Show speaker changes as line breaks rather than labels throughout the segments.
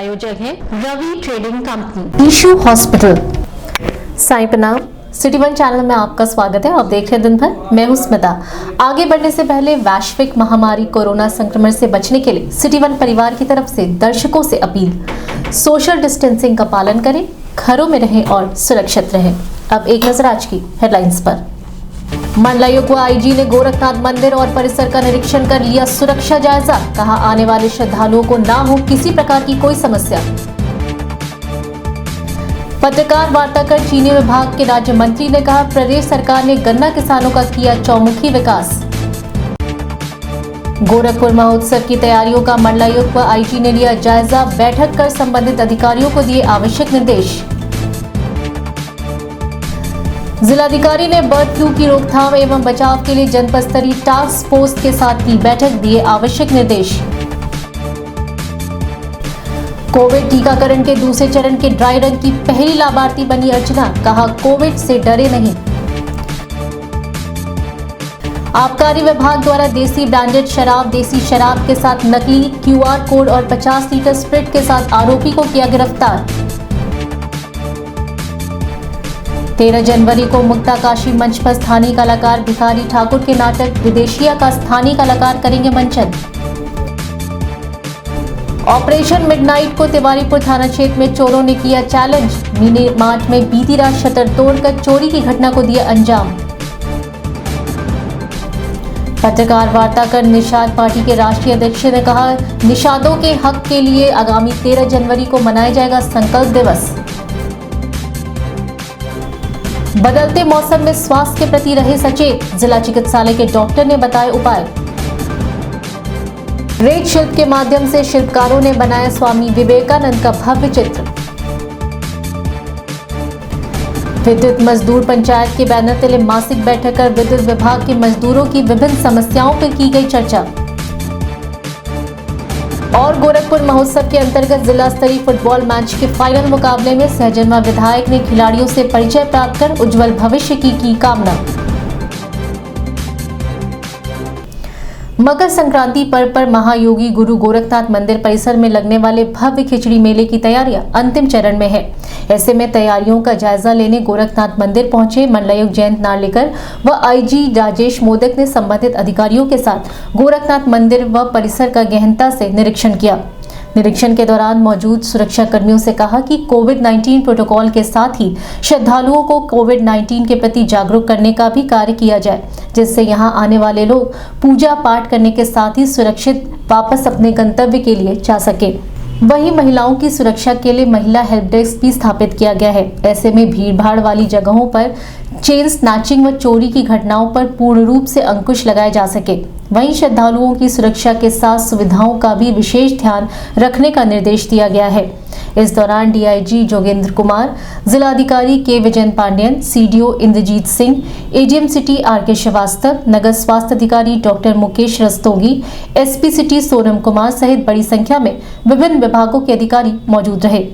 प्रायोजक है Ravi trading company. ईशू hospital. Sai प्रणाम। सिटी वन चैनल में आपका स्वागत है। आप देख रहे हैं दिन भर। मैं हूं स्मिता। आगे बढ़ने से पहले वैश्विक महामारी कोरोना संक्रमण से बचने के लिए सिटी वन परिवार की तरफ से दर्शकों से अपील, सोशल डिस्टेंसिंग का पालन करें, घरों में रहें और सुरक्षित रहें। अब एक नजर आज की हेडलाइंस पर। मंडलायुक्त व आईजी ने गोरखनाथ मंदिर और परिसर का निरीक्षण कर लिया सुरक्षा जायजा। कहा, आने वाले श्रद्धालुओं को ना हो किसी प्रकार की कोई समस्या। पत्रकार वार्ता कर चीनी विभाग के राज्य मंत्री ने कहा, प्रदेश सरकार ने गन्ना किसानों का किया चौमुखी विकास। गोरखपुर महोत्सव की तैयारियों का मंडलायुक्त व आईजी ने लिया जायजा। बैठक कर संबंधित अधिकारियों को दिए आवश्यक निर्देश। जिलाधिकारी ने बर्ड फ्लू की रोकथाम एवं बचाव के लिए जनपद स्तरीय टास्क फोर्स के साथ की बैठक, दिए आवश्यक निर्देश। कोविड टीकाकरण के दूसरे चरण के ड्राई रन की पहली लाभार्थी बनी अर्चना। कहा, कोविड से डरे नहीं। आबकारी विभाग द्वारा देसी ब्रांडेड शराब, देसी शराब के साथ नकली क्यूआर कोड और 50 लीटर स्प्रिट के साथ आरोपी को किया गिरफ्तार। 13 जनवरी को मुक्ताकाशी मंच पर स्थानीय कलाकार भिखारी ठाकुर के नाटक विदेशिया का स्थानीय कलाकार करेंगे मंचन। ऑपरेशन मिडनाइट को तिवारीपुर थाना क्षेत्र में चोरों ने किया चैलेंज। मिनी मार्ट में बीती रात शटर तोड़कर चोरी की घटना को दिया अंजाम। पत्रकार वार्ता कर निषाद पार्टी के राष्ट्रीय अध्यक्ष ने कहा, निषादों के हक के लिए आगामी 13 जनवरी को मनाया जाएगा संकल्प दिवस। बदलते मौसम में स्वास्थ्य के प्रति रहे सचेत, जिला चिकित्सालय के डॉक्टर ने बताए उपाय। रेत शिल्प के माध्यम से शिल्पकारों ने बनाया स्वामी विवेकानंद का भव्य चित्र। विद्युत मजदूर पंचायत के बैनर तले मासिक बैठक कर विद्युत विभाग के मजदूरों की विभिन्न समस्याओं पर की गई चर्चा। और गोरखपुर महोत्सव के अंतर्गत जिला स्तरीय फुटबॉल मैच के फाइनल मुकाबले में सहजनवा विधायक ने खिलाड़ियों से परिचय प्राप्त कर उज्जवल भविष्य की कामना। मकर संक्रांति पर्व पर महायोगी गुरु गोरखनाथ मंदिर परिसर में लगने वाले भव्य खिचड़ी मेले की तैयारियां अंतिम चरण में है। ऐसे में तैयारियों का जायजा लेने गोरखनाथ मंदिर पहुंचे मंडलायुक्त जयंत नार्लिकर व आईजी राजेश मोदक ने संबंधित अधिकारियों के साथ गोरखनाथ मंदिर व परिसर का गहनता से निरीक्षण किया। निरीक्षण के दौरान मौजूद सुरक्षा कर्मियों से कहा कि कोविड-19 प्रोटोकॉल के साथ ही श्रद्धालुओं को कोविड-19 के प्रति जागरूक करने का भी कार्य किया जाए, जिससे यहां आने वाले लोग पूजा पाठ करने के साथ ही सुरक्षित वापस अपने गंतव्य के लिए जा सके। वहीं महिलाओं की सुरक्षा के लिए महिला हेल्प डेस्क भी स्थापित किया गया है। ऐसे में भीड़भाड़ वाली जगहों पर चेन स्नैचिंग व चोरी की घटनाओं पर पूर्ण रूप से अंकुश लगाया जा सके। वहीं श्रद्धालुओं की सुरक्षा के साथ सुविधाओं का भी विशेष ध्यान रखने का निर्देश दिया गया है। इस दौरान डीआईजी जोगेंद्र कुमार, जिलाधिकारी K Vijayan Pandian, CDO Indrajit Singh, ADM city R K. Srivastava, नगर स्वास्थ्य अधिकारी doctor Mukesh Rastogi, SP city Sonam Kumar सहित बड़ी संख्या में विभिन्न विभागों के अधिकारी मौजूद रहे।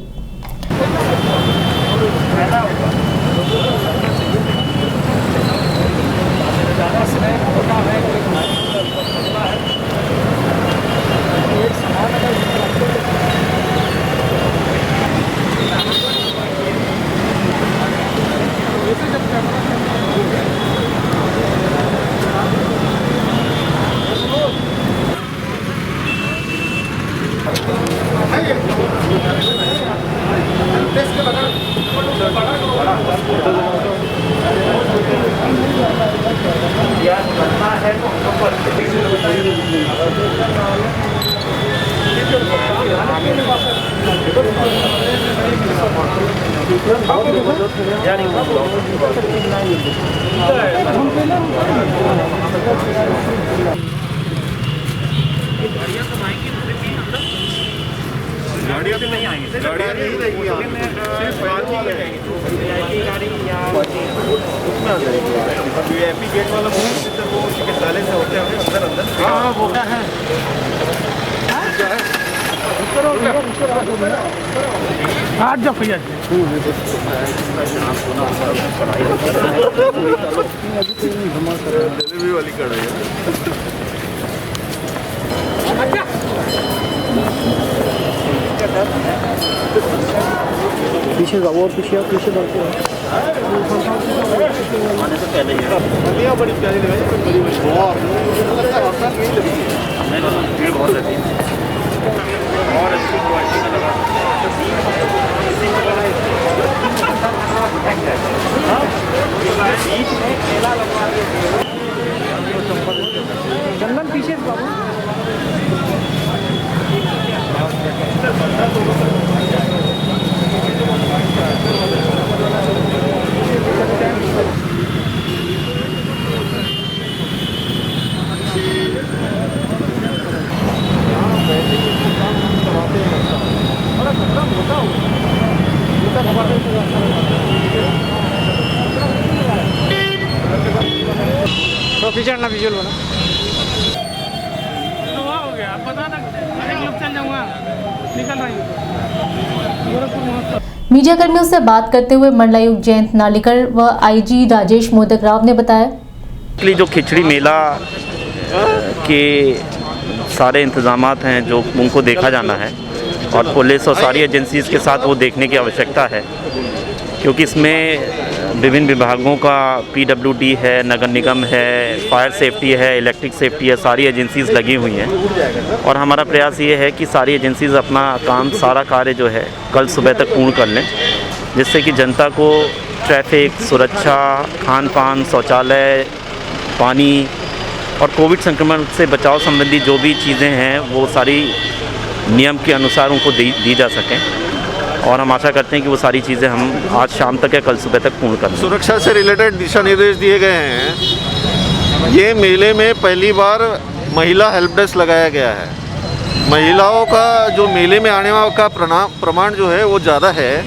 गाड़ियाँ तो नहीं आएंगी, गाड़ियाँ नहीं रहेगी, सिर्फ पार्किंग रहेगी। उसमें आ जाएगी। वीआईपी गेट वाला वो चिकित्सालय से होते हैं अंदर। हाँ वो क्या है, आज जब भैया डिलीवरी वाली कढ़ाई है।
पीछे जाओ और पीछे बढ़ते हैं।
आने से पहले ही है। बड़ी प्यारी लगाई है, बड़ी बहुत भीड़ बहुत रहती है और अच्छी क्वालिटी का लगा
चंदन पीछे बाबू। तो पीछे हटना, विजुअल बना।
हो गया पता ना, एक लोग चल जाऊंगा, निकल रही हूँ।
मीडिया कर्मियों से बात करते हुए मंडलायुक्त जयंत नार्लिकर व आईजी राजेश मोदक राव ने बताया,
जो खिचड़ी मेला के सारे इंतजामात हैं जो उनको देखा जाना है और पुलिस और सारी एजेंसीज़ के साथ वो देखने की आवश्यकता है, क्योंकि इसमें विभिन्न विभागों का पीडब्ल्यूडी है, नगर निगम है, फायर सेफ्टी है, इलेक्ट्रिक सेफ्टी है, सारी एजेंसीज़ लगी हुई हैं और हमारा प्रयास ये है कि सारी एजेंसीज़ अपना काम, सारा कार्य जो है कल सुबह तक पूर्ण कर लें, जिससे कि जनता को ट्रैफिक, सुरक्षा, खान पान, शौचालय, पानी और कोविड संक्रमण से बचाव संबंधी जो भी चीज़ें हैं वो सारी नियम के अनुसार उनको दी जा सकें और हम आशा करते हैं कि वो सारी चीज़ें हम आज शाम तक या कल सुबह तक पूर्ण कर लें।
सुरक्षा से रिलेटेड दिशा निर्देश दिए गए हैं। ये मेले में पहली बार महिला हेल्प डेस्क लगाया गया है। महिलाओं का जो मेले में आने का प्रमाण जो है वो ज़्यादा है,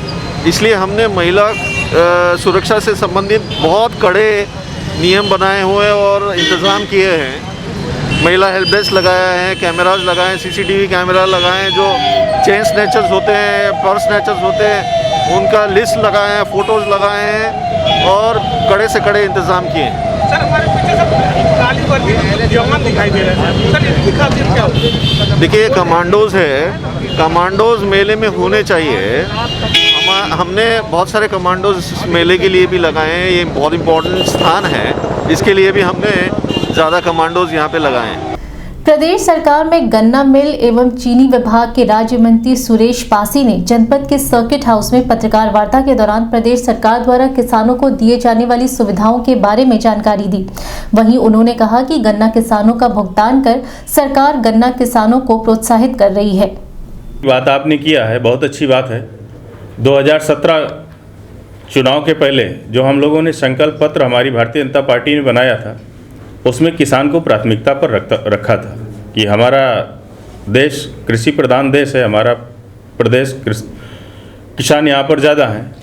इसलिए हमने महिला सुरक्षा से संबंधित बहुत कड़े नियम बनाए हुए और इंतज़ाम किए हैं। महिला हेल्प डेस्क लगाया है, कैमराज लगाए, सीसीटीवी कैमरा लगाए, जो चेन स्नैचर्स होते हैं, पर्स स्नैचर्स होते हैं, उनका लिस्ट लगाए हैं, फ़ोटोज़ लगाए हैं और कड़े से कड़े इंतज़ाम किए हैं।
सर हमारे पीछे सब काली वर्दी जवान दिखाई दे रहे हैं सर, इनकी खासियत क्या होती है?
देखिए, कमांडोज़ है, कमांडोज़ मेले में होने चाहिए। हमने बहुत सारे कमांडोज़ इस मेले के लिए भी लगाए हैं। ये बहुत इम्पोर्टेंट स्थान है, इसके लिए भी हमने ज़्यादा कमांडोज़ यहाँ पे लगाए हैं।
प्रदेश सरकार में गन्ना मिल एवं चीनी विभाग के राज्य मंत्री सुरेश पासी ने जनपद के सर्किट हाउस में पत्रकार वार्ता के दौरान प्रदेश सरकार द्वारा किसानों को दिए जाने वाली सुविधाओं के बारे में जानकारी दी। वहीं उन्होंने कहा कि गन्ना किसानों का भुगतान कर सरकार गन्ना किसानों को प्रोत्साहित कर रही है।
बात आपने किया है, बहुत अच्छी बात है। 2017 चुनाव के पहले जो हम लोगों ने संकल्प पत्र हमारी भारतीय जनता पार्टी ने बनाया था, उसमें किसान को प्राथमिकता पर रखा था कि हमारा देश कृषि प्रधान देश है, हमारा प्रदेश किसान यहाँ पर ज़्यादा हैं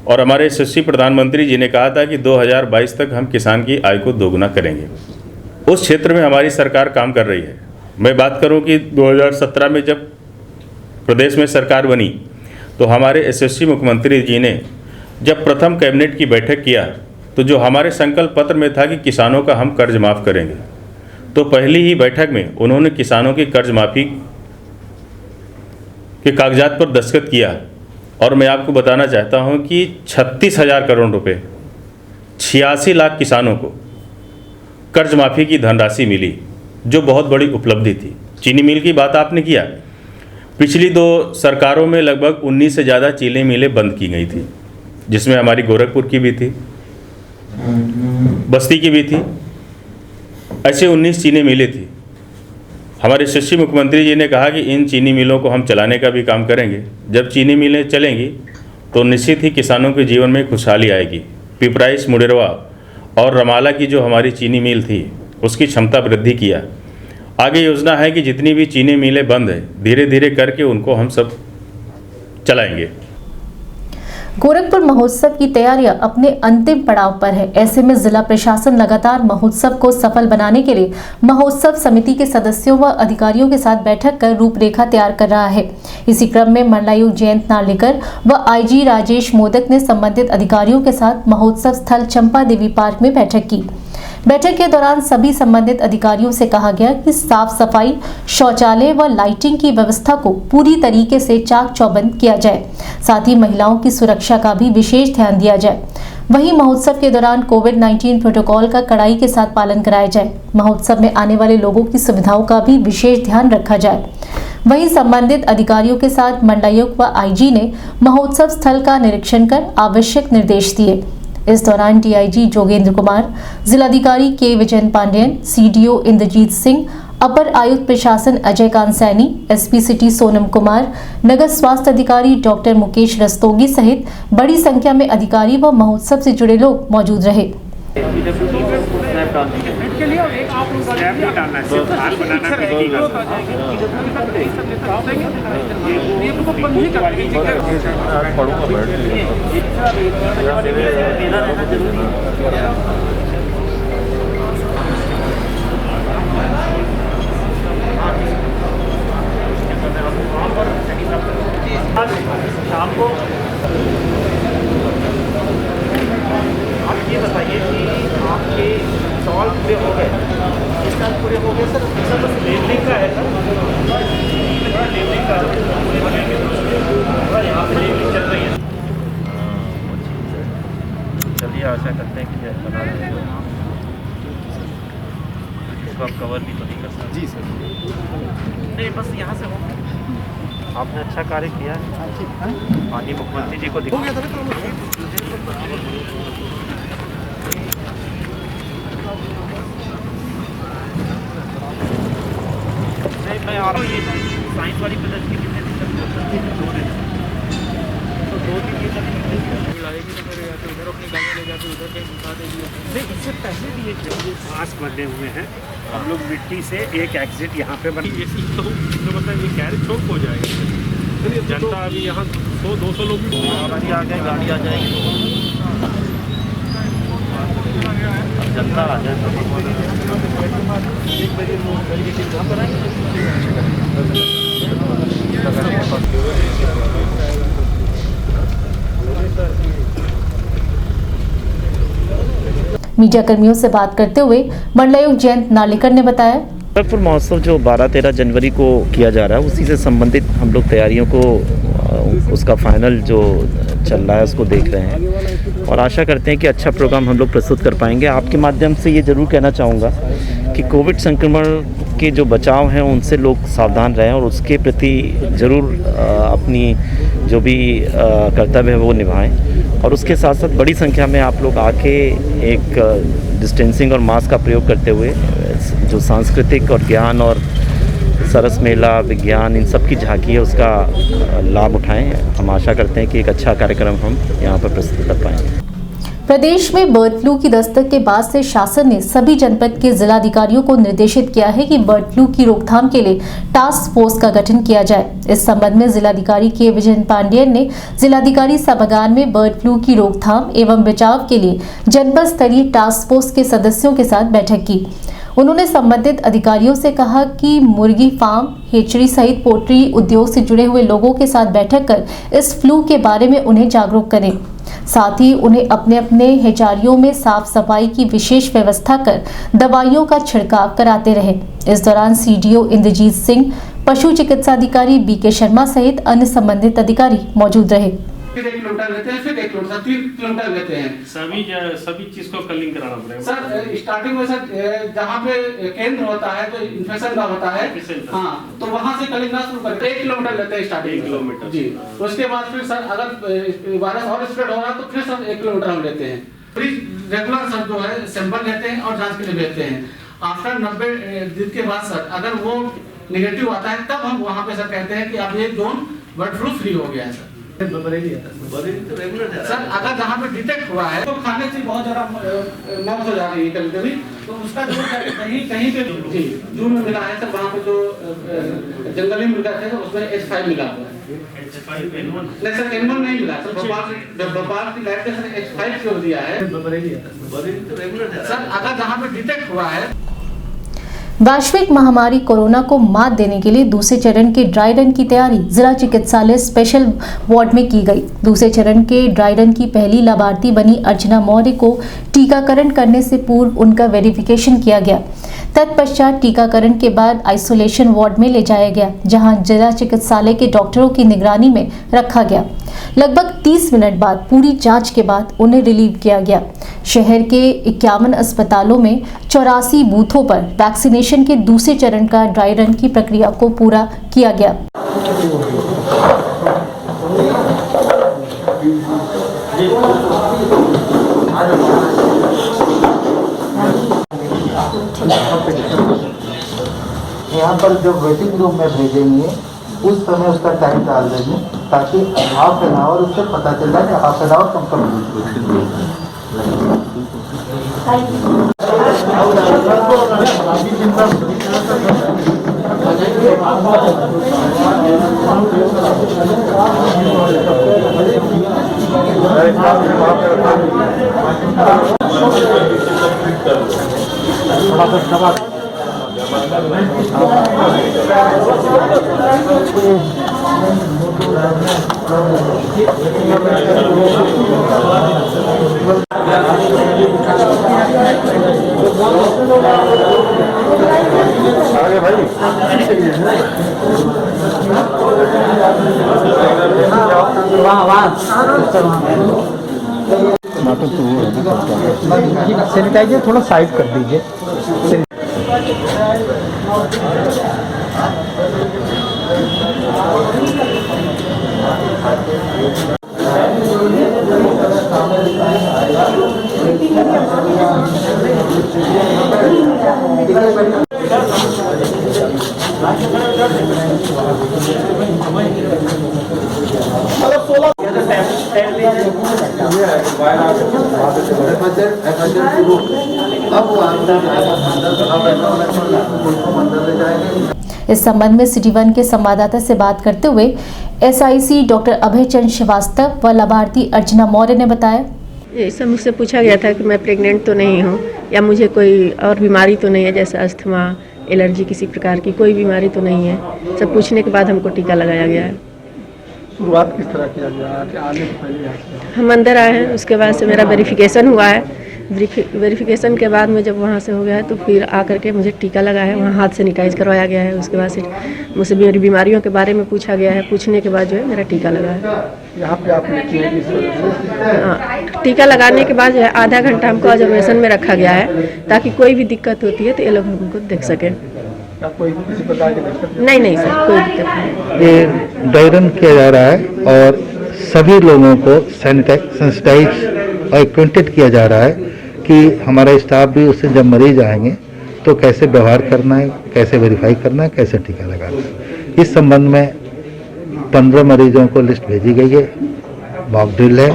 और हमारे यशस्वी प्रधानमंत्री जी ने कहा था कि 2022 तक हम किसान की आय को दोगुना करेंगे। उस क्षेत्र में हमारी सरकार काम कर रही है। मैं बात करूँ कि 2017 में जब प्रदेश में सरकार बनी तो हमारे यशस्वी मुख्यमंत्री जी ने जब प्रथम कैबिनेट की बैठक किया तो जो हमारे संकल्प पत्र में था कि किसानों का हम कर्ज माफ़ करेंगे, तो पहली ही बैठक में उन्होंने किसानों की कर्ज माफ़ी के कागजात पर दस्तखत किया और मैं आपको बताना चाहता हूं कि 36,000 करोड़ रुपए 86 लाख किसानों को कर्ज माफ़ी की धनराशि मिली, जो बहुत बड़ी उपलब्धि थी। चीनी मिल की बात आपने किया, पिछली 2 सरकारों में लगभग 19 से ज़्यादा चीनी मिलें बंद की गई थी, जिसमें हमारी गोरखपुर की भी थी, बस्ती की भी थी, ऐसे 19 चीनी मिलें थी। हमारे यशस्वी मुख्यमंत्री जी ने कहा कि इन चीनी मिलों को हम चलाने का भी काम करेंगे। जब चीनी मिलें चलेंगी तो निश्चित ही किसानों के जीवन में खुशहाली आएगी। पिपराइच, मुडेरवा और रमाला की जो हमारी चीनी मिल थी उसकी क्षमता वृद्धि किया। आगे योजना है कि जितनी भी चीनी मिलें बंद है, धीरे धीरे करके उनको हम सब चलाएंगे।
गोरखपुर महोत्सव की तैयारियां अपने अंतिम पड़ाव पर है। ऐसे में जिला प्रशासन लगातार महोत्सव को सफल बनाने के लिए महोत्सव समिति के सदस्यों व अधिकारियों के साथ बैठक कर रूपरेखा तैयार कर रहा है। इसी क्रम में मंडलायुक्त जयंत नार्लिकर व आईजी राजेश मोदक ने संबंधित अधिकारियों के साथ महोत्सव स्थल चंपा देवी पार्क में बैठक की। बैठक के दौरान सभी संबंधित अधिकारियों से कहा गया कि साफ सफाई, शौचालय व लाइटिंग की व्यवस्था को पूरी तरीके से चाक चौबंद किया जाए। साथ ही महिलाओं की सुरक्षा का भी विशेष ध्यान दिया जाए। वहीं महोत्सव के दौरान कोविड-19 प्रोटोकॉल का कड़ाई के साथ पालन कराया जाए। महोत्सव में आने वाले लोगों की सुविधाओं का भी विशेष ध्यान रखा जाए। वहीं संबंधित अधिकारियों के साथ मंडलायुक्त व आईजी ने महोत्सव स्थल का निरीक्षण कर आवश्यक निर्देश दिए। इस दौरान डीआईजी जोगेंद्र कुमार, जिलाधिकारी के विजयन पांडेयन, सीडीओ इंद्रजीत सिंह, अपर आयुक्त प्रशासन अजय कांत सैनी, एसपी सिटी सोनम कुमार, नगर स्वास्थ्य अधिकारी डॉक्टर मुकेश रस्तोगी सहित बड़ी संख्या में अधिकारी व महोत्सव से जुड़े लोग मौजूद रहे।
के लिए एक आप लोग डालना है, सिर्फ हाथ बनाना
शाम को आप ये बताइए कि आपके सवाल पूरे हो गए, इस साल पूरे हो गए सर? सर बस लेबलिंग का है सर, लेबलिंग का यहाँ पे लेबलिंग चल रही है। चलिए आशा करते हैं कि बना इसको आप कवर भी तो नहीं कर सकते। जी सर, नहीं बस यहाँ से हो। आपने अच्छा कार्य किया है। माननीय मुख्यमंत्री जी को दिखा मैं आ रहा हूँ। ये साइंस वाली प्रदर्शनी कितने दिन तक? तो 2-3 दिन तक लाएगी तो मेरे जाते उधर अपनी गाड़ी ले जाते उधर कहीं घुसा देगी। नहीं, इससे पहले भी ये मास्क बने हुए हैं। हम लोग मिट्टी से एक एग्जिट यहाँ पे बने, तो मतलब ये कैरेज चौक हो जाएगा। जनता अभी यहाँ 100-200 लोग गाड़ी आ गए, गाड़ी आ जाएगी, जनता आ जाए
मीडिया कर्मियों से बात करते हुए मंडलायुक्त जयंत नार्लिकर ने बताया,
गोरखपुर महोत्सव जो 12-13 जनवरी को किया जा रहा है, उसी से संबंधित हम लोग तैयारियों को उसका फाइनल जो चल रहा है उसको देख रहे हैं और आशा करते हैं कि अच्छा प्रोग्राम हम लोग प्रस्तुत कर पाएंगे। आपके माध्यम से ये ज़रूर कहना चाहूँगा कि कोविड संक्रमण के जो बचाव हैं उनसे लोग सावधान रहें और उसके प्रति ज़रूर अपनी जो भी कर्तव्य है वो निभाएं और उसके साथ साथ बड़ी संख्या में आप लोग आके एक डिस्टेंसिंग और मास्क का प्रयोग करते हुए जो सांस्कृतिक और ज्ञान और सरस मेला, विज्ञान, इन सब की झांकी है उसका लाभ उठाएं। हम आशा करते हैं कि एक अच्छा कार्यक्रम हम यहाँ पर प्रस्तुत कर पाएंगे।
प्रदेश में बर्ड फ्लू की दस्तक के बाद से शासन ने सभी जनपद के जिलाधिकारियों को निर्देशित किया है कि बर्ड फ्लू की रोकथाम के लिए टास्क फोर्स का गठन किया जाए। इस संबंध में जिलाधिकारी के विजयन पांडेयन ने जिलाधिकारी सभागार में बर्ड फ्लू की रोकथाम एवं बचाव के लिए जनपद स्तरीय टास्क फोर्स के सदस्यों के साथ बैठक की। उन्होंने संबंधित अधिकारियों से कहा कि मुर्गी फार्म, हेचरी सहित पोल्ट्री उद्योग से जुड़े हुए लोगों के साथ बैठक कर इस फ्लू के बारे में उन्हें जागरूक करें। साथ ही उन्हें अपने अपने हेचारियों में साफ सफाई की विशेष व्यवस्था कर दवाइयों का छिड़काव कराते रहे। इस दौरान सीडीओ इंद्रजीत सिंह, पशु चिकित्सा अधिकारी बीके शर्मा सहित अन्य संबंधित अधिकारी मौजूद रहे।
फिर 1 किलोमीटर लेते हैं, फिर 1 किलोमीटर, 3 किलोमीटर लेते हैं।
सभी चीज को कलिंग कराना पड़ेगा
सर। स्टार्टिंग में सर जहाँ पे केंद्र होता है तो इन्फेक्शन का होता है, हाँ, तो वहाँ से कलिंग शुरू करते हैं। 1 किलोमीटर लेते हैं स्टार्टिंग
1 किलोमीटर
जी। उसके बाद फिर सर अगर वायरस और स्प्रेड हो रहा है तो फिर सर 1 किलोमीटर हम लेते हैं। फिर रेगुलर सर जो है सैंपल लेते हैं और जांच के लिए भेजते हैं। आफ्टर 90 दिन के बाद सर अगर वो निगेटिव आता है तब हम वहाँ पे सर कहते हैं कि अब ये जोन बर्ड फ्लू फ्री हो गया है सर। सर अगर जहाँ पे डिटेक्ट हुआ है तो खाने से बहुत ज्यादा मौत हो जा रही है कभी कभी, तो उसका जो कहीं पे जी जून में मिला है सर, वहाँ पे जो जंगली मुर्गा थे उसमें H5 मिला हुआ है। नहीं सर, N1 नहीं मिला सर, भोपाल की लैब ने सर H5 क्यों दिया है सर अगर जहाँ पे डिटेक्ट हुआ है।
वैश्विक महामारी कोरोना को मात देने के लिए दूसरे चरण के ड्राई रन की तैयारी जिला चिकित्सालय स्पेशल वार्ड में की गई। दूसरे चरण के ड्राई रन की पहली लाभार्थी बनी अर्चना मौर्य को टीकाकरण करने से पूर्व उनका वेरिफिकेशन किया गया। तत्पश्चात टीकाकरण के बाद आइसोलेशन वार्ड में ले जाया गया, जहां जिला चिकित्सालय के डॉक्टरों की निगरानी में रखा गया। लगभग 30 मिनट बाद पूरी जांच के बाद उन्हें रिलीव किया गया। शहर के 51 अस्पतालों में 84 बूथों पर वैक्सीनेशन के दूसरे चरण का ड्राई रन की प्रक्रिया को पूरा किया गया।
यहाँ पर जब वेटिंग रूम में भेजेंगे उस समय उसका टाइम डाल देंगे ताकि हाफ एन आवर उससे पता चल जाए कि हाफ एन आवर कम
सैनिटाइजर थोड़ा साइड कर दीजिए।
इस संबंध में सिटी 1 के संवाददाता से बात करते हुए SIC डॉक्टर अभय चंद श्रीवास्तव व लाभार्थी अर्चना मौर्य ने बताया।
ये सब मुझसे पूछा गया था कि मैं प्रेग्नेंट तो नहीं हूँ या मुझे कोई और बीमारी तो नहीं है, जैसे अस्थमा, एलर्जी, किसी प्रकार की कोई बीमारी तो नहीं है। सब पूछने के बाद हमको टीका लगाया गया है।
शुरुआत किस तरह किया गया? आने से पहले
हम अंदर आए हैं, उसके बाद से मेरा वेरिफिकेशन हुआ है। वेरिफिकेशन के बाद में जब वहाँ से हो गया है तो फिर आकर के मुझे टीका लगा है। वहाँ हाथ सैनिटाइज करवाया गया है। उसके बाद से मुझसे मेरी बीमारियों के बारे में पूछा गया है। पूछने के बाद जो है मेरा टीका लगा है।
यहाँ पे आपने किया
हाँ, टीका लगाने के बाद जो है आधा घंटा हमको ऑब्जर्वेशन में रखा गया है ताकि कोई भी दिक्कत होती है तो ये लोग हमको देख सकें।
कोई किसी प्रकार की दिक्कत
नहीं सर, कोई दिक्कत नहीं।
ये ड्राई रन किया जा रहा है और सभी लोगों को सैनिटाइज और एक्वेंटेड किया जा रहा है कि हमारा स्टाफ भी उससे जब मरीज आएंगे तो कैसे व्यवहार करना है, कैसे वेरीफाई करना है, कैसे टीका लगाना है। इस संबंध में 15 मरीजों को लिस्ट भेजी गई है। मॉक ड्रिल है,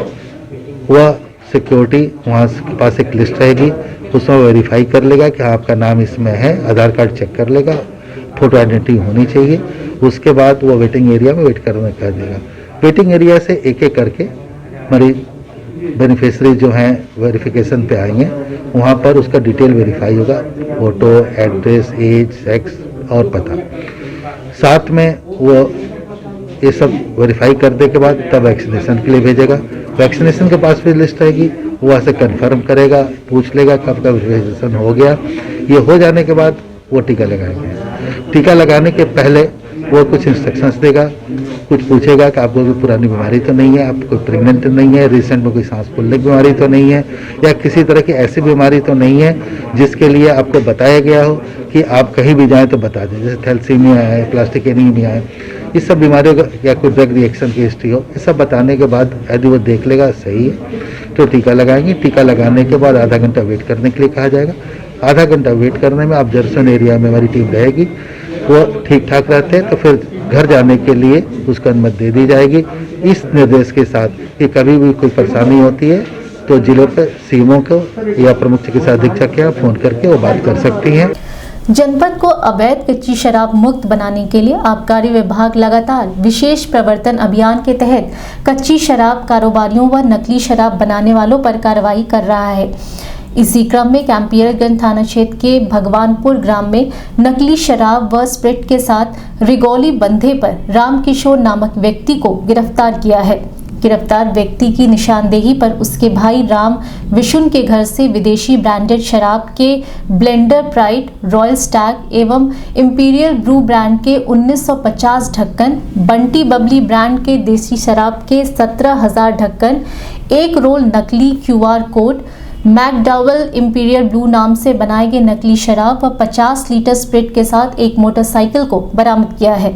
वह सिक्योरिटी वहाँ के पास एक लिस्ट रहेगी, उसमें वेरीफाई कर लेगा कि आपका नाम इसमें है, आधार कार्ड चेक कर लेगा, फोटो आइडेंटिटी होनी चाहिए। उसके बाद वो वेटिंग एरिया में वेट करने कर देगा। वेटिंग एरिया से एक एक करके मरीज बेनिफिशरी जो हैं वेरिफिकेशन पे आएंगे, वहाँ पर उसका डिटेल वेरीफाई होगा, फोटो, एड्रेस, एज, सेक्स और पता। साथ में वो ये सब वेरीफाई करने के बाद तब वैक्सीनेशन के लिए भेजेगा। वैक्सीनेशन के पास भी लिस्ट रहेगी, वो वहाँ से कंफर्म करेगा, पूछ लेगा कब का वैक्सीनेशन हो गया। ये हो जाने के बाद वो टीका लगाएंगे। टीका लगाने के पहले वो कुछ इंस्ट्रक्शंस देगा, कुछ पूछेगा कि आपको कोई पुरानी बीमारी तो नहीं है, आप कोई प्रेग्नेंट नहीं है, रिसेंट में कोई सांस फूलने की बीमारी तो नहीं है, या किसी तरह की ऐसी बीमारी तो नहीं है जिसके लिए आपको बताया गया हो कि आप कहीं भी जाएं तो बता दें, जैसे थैलेसीमिया है, प्लास्टिक एनीमिया है, इस सब बीमारियों का या कोई ड्रग रिएक्शन की हिस्ट्री हो, ये सब बताने के बाद यदि वो देख लेगा सही है तो टीका लगाएंगे। टीका लगाने के बाद आधा घंटा वेट करने के लिए कहा जाएगा। आधा घंटा वेट करने में ऑब्जर्वेशन एरिया में हमारी टीम रहेगी, वो ठीक ठाक रहते हैं तो फिर घर जाने के लिए उसको अनुमति दे दी जाएगी, इस निर्देश के साथ कि कभी भी कोई परेशानी होती है तो जिलों पर सीएमओ को या प्रमुख चिकित्सा अधीक्षक के फोन करके वो बात कर सकती हैं।
जनपद को अवैध कच्ची शराब मुक्त बनाने के लिए आबकारी विभाग लगातार विशेष प्रवर्तन अभियान के तहत कच्ची शराब कारोबारियों व नकली शराब बनाने वालों पर कार्रवाई कर रहा है। इसी क्रम में कैंपियरगंज थाना क्षेत्र के भगवानपुर ग्राम में नकली शराब व स्प्रिट के साथ रिगौली बंधे पर रामकिशोर नामक व्यक्ति को गिरफ्तार किया है। गिरफ्तार व्यक्ति की निशानदेही पर उसके भाई राम विशुन के घर से विदेशी ब्रांडेड शराब के ब्लेंडर प्राइड, रॉयल स्टैग एवं इंपीरियल ब्रू ब्रांड के 1950 ढक्कन, बंटी बबली ब्रांड के देसी शराब के 17,000 ढक्कन, 1 रोल नकली QR code, McDowell imperial blue नाम से बनाए गए नकली शराब व 50 लीटर स्प्रिट के साथ एक मोटरसाइकिल को बरामद किया है।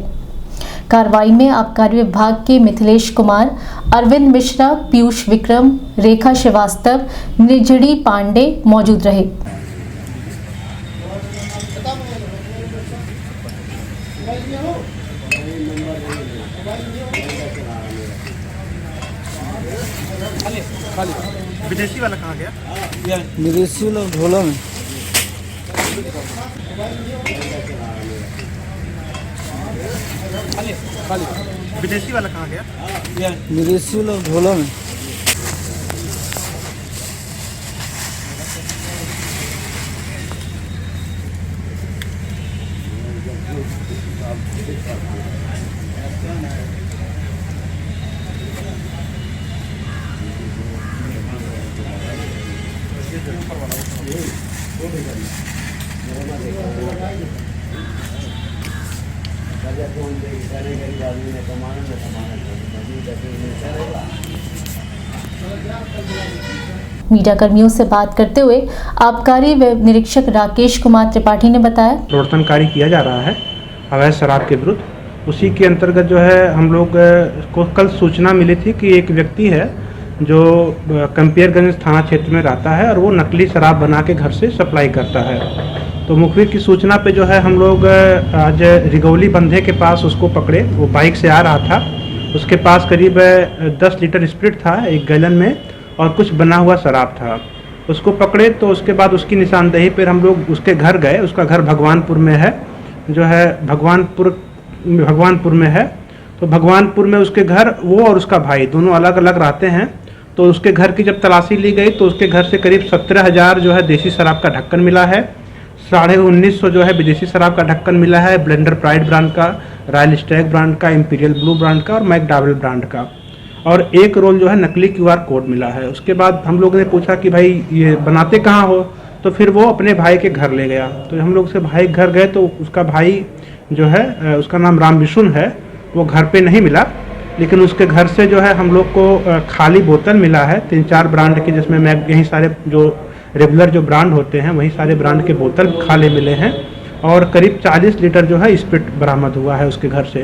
कार्रवाई में आबकारी विभाग के मिथिलेश कुमार, अरविंद मिश्रा, पीयूष विक्रम, रेखा श्रीवास्तव, निजड़ी पांडे मौजूद रहे।
विदेशी वाला कहाँ गया?
विदेशी लोग ढोला में
विदेशी वाला कहाँ गया?
विदेशी लोग ढोला में
मीडिया कर्मियों से बात करते हुए आबकारी निरीक्षक राकेश कुमार त्रिपाठी ने बताया,
प्रवर्तनकारी किया जा रहा है अवैध शराब के विरुद्ध। उसी के अंतर्गत जो है हम लोग को कल सूचना मिली थी कि एक व्यक्ति है जो कैंपियरगंज थाना क्षेत्र में रहता है और वो नकली शराब बना के घर से सप्लाई करता है। तो मुखबिर की सूचना पे जो है हम लोग आज रिगौली बंधे के पास उसको पकड़े। वो बाइक से आ रहा था, उसके पास करीब 10 लीटर स्प्रिट था 1 गैलन में और कुछ बना हुआ शराब था। उसको पकड़े तो उसके बाद उसकी निशानदेही पर हम लोग उसके घर गए। उसका घर भगवानपुर में है, जो है भगवानपुर में है। तो भगवानपुर में उसके घर, वो और उसका भाई दोनों अलग अलग रहते हैं। तो उसके घर की जब तलाशी ली गई तो उसके घर से करीब 17,000 जो है देसी शराब का ढक्कन मिला है, 1950 जो है विदेशी शराब का ढक्कन मिला है, ब्लेंडर प्राइड ब्रांड का, रॉयल स्टैग ब्रांड का, इंपीरियल ब्लू ब्रांड का और मैकडॉवेल ब्रांड का, और 1 रोल जो है नकली QR कोड मिला है। उसके बाद हम लोगों ने पूछा कि भाई ये बनाते कहाँ हो, तो फिर वो अपने भाई के घर ले गया। तो हम लोग उसके भाई के घर गए तो उसका भाई जो है, उसका नाम राम विशुन है, वो घर पे नहीं मिला। लेकिन उसके घर से जो है हम लोग को खाली बोतल मिला है 3-4 ब्रांड के, जिसमें यही सारे जो रेगुलर जो ब्रांड होते हैं वही सारे ब्रांड के बोतल खाली मिले हैं और करीब 40 लीटर जो है स्प्रिट बरामद हुआ है उसके घर से।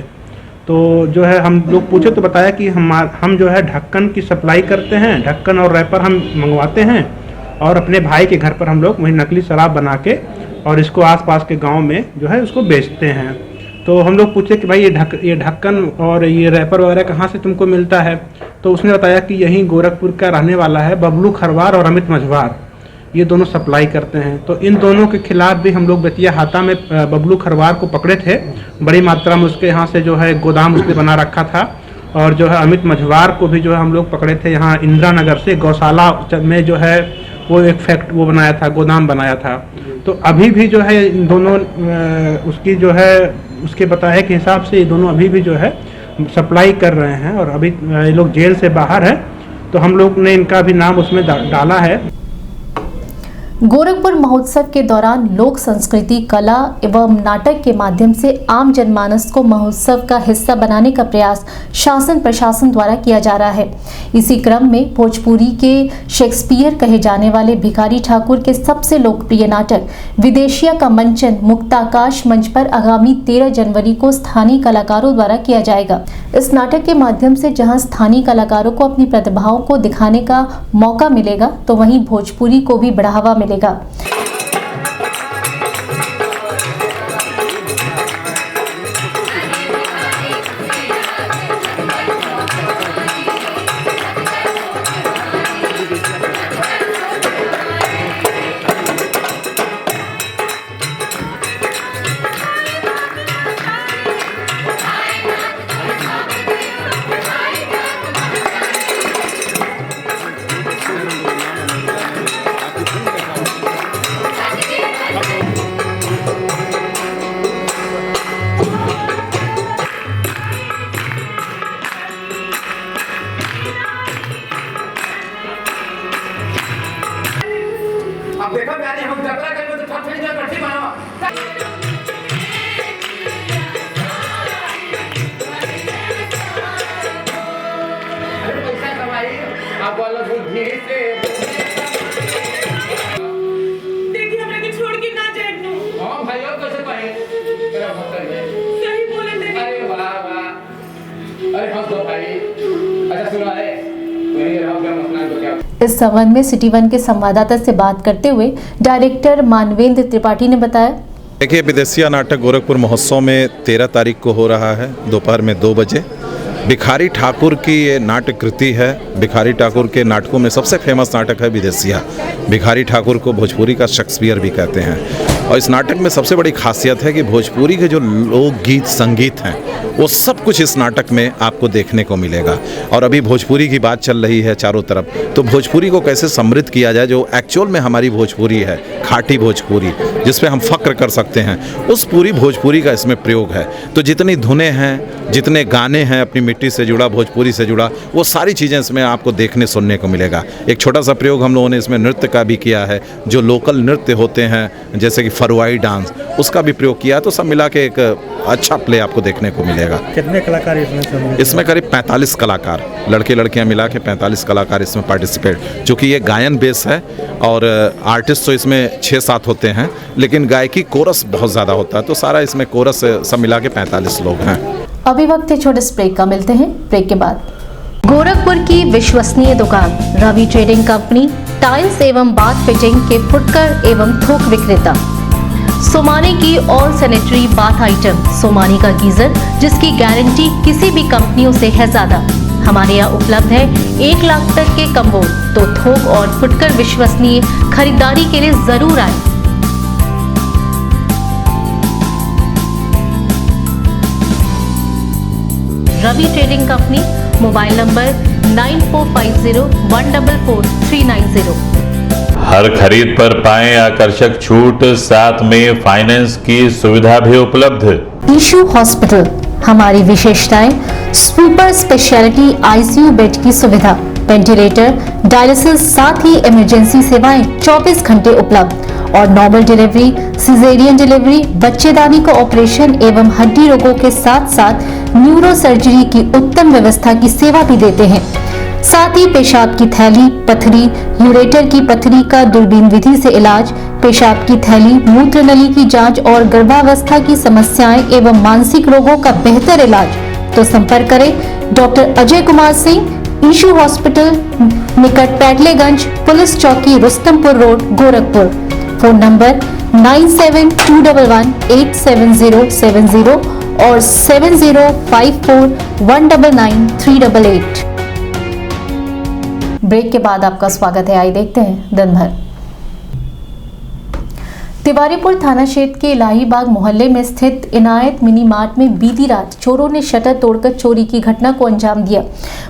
तो जो है हम लोग पूछे तो बताया कि हम जो है ढक्कन की सप्लाई करते हैं, ढक्कन और रैपर हम मंगवाते हैं और अपने भाई के घर पर हम लोग वही नकली शराब बना के और इसको आसपास के गांव में जो है उसको बेचते हैं। तो हम लोग पूछे कि भाई ये ढक्कन और ये रैपर वगैरह कहाँ से तुमको मिलता है, तो उसने बताया कि यहीं गोरखपुर का रहने वाला है बबलू खरवार और अमित मझवार, ये दोनों सप्लाई करते हैं। तो इन दोनों के खिलाफ भी हम लोग बेतिया हाता में बबलू खरवार को पकड़े थे, बड़ी मात्रा में उसके यहाँ से जो है गोदाम उसने बना रखा था, और जो है अमित मझवार को भी जो है हम लोग पकड़े थे यहाँ इंदिरा नगर से गौशाला में जो है वो एक वो बनाया था, गोदाम बनाया था। तो अभी भी जो है इन दोनों उसकी जो है उसके बताए के हिसाब से ये दोनों अभी भी जो है सप्लाई कर रहे हैं और अभी ये लोग जेल से बाहर है। तो हम लोग ने इनका भी नाम उसमें डाला है।
गोरखपुर महोत्सव के दौरान लोक संस्कृति, कला एवं नाटक के माध्यम से आम जनमानस को महोत्सव का हिस्सा बनाने का प्रयास शासन प्रशासन द्वारा किया जा रहा है। इसी क्रम में भोजपुरी के शेक्सपियर कहे जाने वाले भिखारी ठाकुर के सबसे लोकप्रिय नाटक विदेशिया का मंचन मुक्ताकाश मंच पर आगामी 13 जनवरी को स्थानीय कलाकारों द्वारा किया जाएगा। इस नाटक के माध्यम से जहां स्थानीय कलाकारों को अपनी प्रतिभाओं को दिखाने का मौका मिलेगा, तो वहीं भोजपुरी को भी बढ़ावा मिलेगा। इस संबंध में सिटी वन के संवाददाता से बात करते हुए डायरेक्टर मानवेंद्र त्रिपाठी ने बताया।
देखिए, विदेशिया नाटक गोरखपुर महोत्सव में 13 तारीख को हो रहा है दोपहर में 2 बजे। भिखारी ठाकुर की ये नाटक कृति है। भिखारी ठाकुर के नाटकों में सबसे फेमस नाटक है विदेशिया। भिखारी ठाकुर को भोजपुरी का शेक्सपियर भी कहते हैं। और इस नाटक में सबसे बड़ी खासियत है कि भोजपुरी के जो लोकगीत संगीत हैं वो सब कुछ इस नाटक में आपको देखने को मिलेगा। और अभी भोजपुरी की बात चल रही है चारों तरफ, तो भोजपुरी को कैसे समृद्ध किया जाए, जो एक्चुअल में हमारी भोजपुरी है, खाटी भोजपुरी जिस पे हम फक्र कर सकते हैं, उस पूरी भोजपुरी का इसमें प्रयोग है। तो जितनी धुनें हैं, जितने गाने हैं अपनी मिट्टी से जुड़ा, भोजपुरी से जुड़ा, वो सारी चीज़ें इसमें आपको देखने सुनने को मिलेगा। एक छोटा सा प्रयोग हम लोगों ने इसमें नृत्य का भी किया है, जो लोकल नृत्य होते हैं जैसे कि फरुआई डांस, उसका भी प्रयोग किया। तो सब मिला के एक अच्छा प्ले आपको देखने को मिलेगा।
कितने कलाकार
इसमें करीब 45 कलाकार, लड़के लड़कियां मिला के 45 कलाकार इसमें पार्टिसिपेट, जो कि ये गायन बेस है। और आर्टिस्ट तो इसमें 6-7 होते हैं, लेकिन गायकी कोरस बहुत ज़्यादा होता है। तो सारा इसमें कोरस सब मिला के 45 लोग हैं।
अभी वक्त है छोटे ब्रेक का, मिलते हैं ब्रेक के बाद। गोरखपुर की विश्वसनीय दुकान रवि ट्रेडिंग कंपनी, टाइल्स एवं बाथ फिटिंग के फुटकर एवं थोक विक्रेता। सोमानी की all sanitary bath item, Somani का गीजर जिसकी गारंटी किसी भी कंपनियों से है ज्यादा। हमारे यहाँ उपलब्ध है 1 लाख तक के कम्बो। तो थोक और फुटकर विश्वसनीय खरीदारी के लिए जरूर आए। Ravi trading company, mobile number 9450144390।
हर खरीद पर पाएं आकर्षक छूट, साथ में फाइनेंस की सुविधा भी उपलब्ध।
ईशू हॉस्पिटल, हमारी विशेषताएं सुपर स्पेशलिटी आईसीयू बेड की सुविधा, वेंटिलेटर, डायलिसिस, साथ ही इमरजेंसी सेवाएं 24 घंटे उपलब्ध और नॉर्मल डिलीवरी, सिजेरियन डिलीवरी, बच्चेदानी का ऑपरेशन एवं हड्डी रोगों के साथ साथ न्यूरो सर्जरी की उत्तम व्यवस्था की सेवा भी देते हैं। साथ ही पेशाब की थैली, पथरी, यूरेटर की पथरी का दूरबीन विधि से इलाज, पेशाब की थैली, मूत्र नली की जांच और गर्भावस्था की समस्याएं एवं मानसिक रोगों का बेहतर इलाज। तो संपर्क करें डॉक्टर अजय कुमार सिंह, ईशू हॉस्पिटल, निकट पैटलेगंज, पुलिस चौकी, Rustampur road, Gorakhpur. Phone number 9721187070 और 7054199388। ब्रेक के बाद आपका स्वागत है। आइए देखते हैं दिन भर। तिवारीपुर थाना क्षेत्र के इलाहीबाग मोहल्ले में स्थित इनायत मिनी मार्ट में बीती रात चोरों ने शटर तोड़कर चोरी की घटना को अंजाम दिया।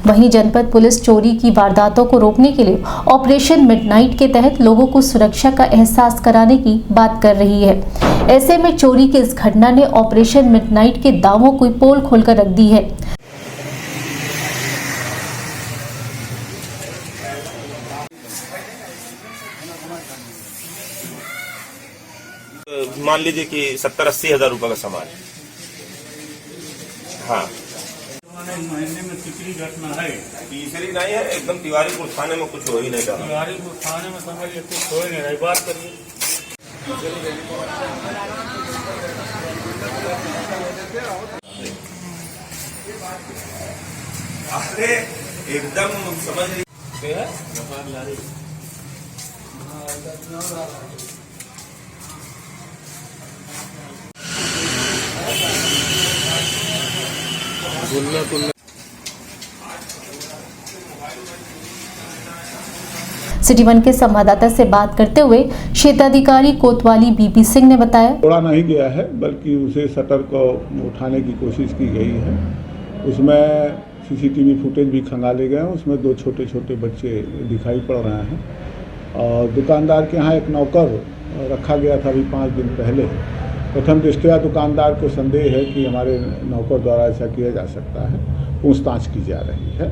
वहीं जनपद पुलिस चोरी की वारदातों को रोकने के लिए ऑपरेशन मिडनाइट के तहत लोगों को सुरक्षा का एहसास कराने की बात कर रही है। ऐसे में चोरी की इस घटना ने ऑपरेशन मिडनाइट के दावों को पोल खोलकर रख दी है।
मान लीजिए कि 70-80 हजार रुपए का सामान। हाँ,
महीने में तीसरी घटना है।
तीसरी नहीं है, एकदम तिवारीपुर थाने में कुछ हो ही नहीं रहा।
तिवारीपुर थाने में समझिए कुछ हो ही नहीं रही। बात करिए।
अरे एकदम समझ रही
सिटी वन के संवाददाता से बात करते हुए क्षेत्राधिकारी कोतवाली बीपी सिंह ने बताया,
तोड़ा नहीं गया है बल्कि उसे शटर को उठाने की कोशिश की गई है। उसमें सीसीटीवी फुटेज भी खंगाले गए हैं। उसमें 2 छोटे छोटे बच्चे दिखाई पड़ रहे हैं और दुकानदार के यहाँ एक नौकर रखा गया था अभी 5 दिन पहले। प्रथम दृष्टया दुकानदार को संदेह है कि हमारे नौकर द्वारा ऐसा किया जा सकता है। पूछताछ की जा रही है।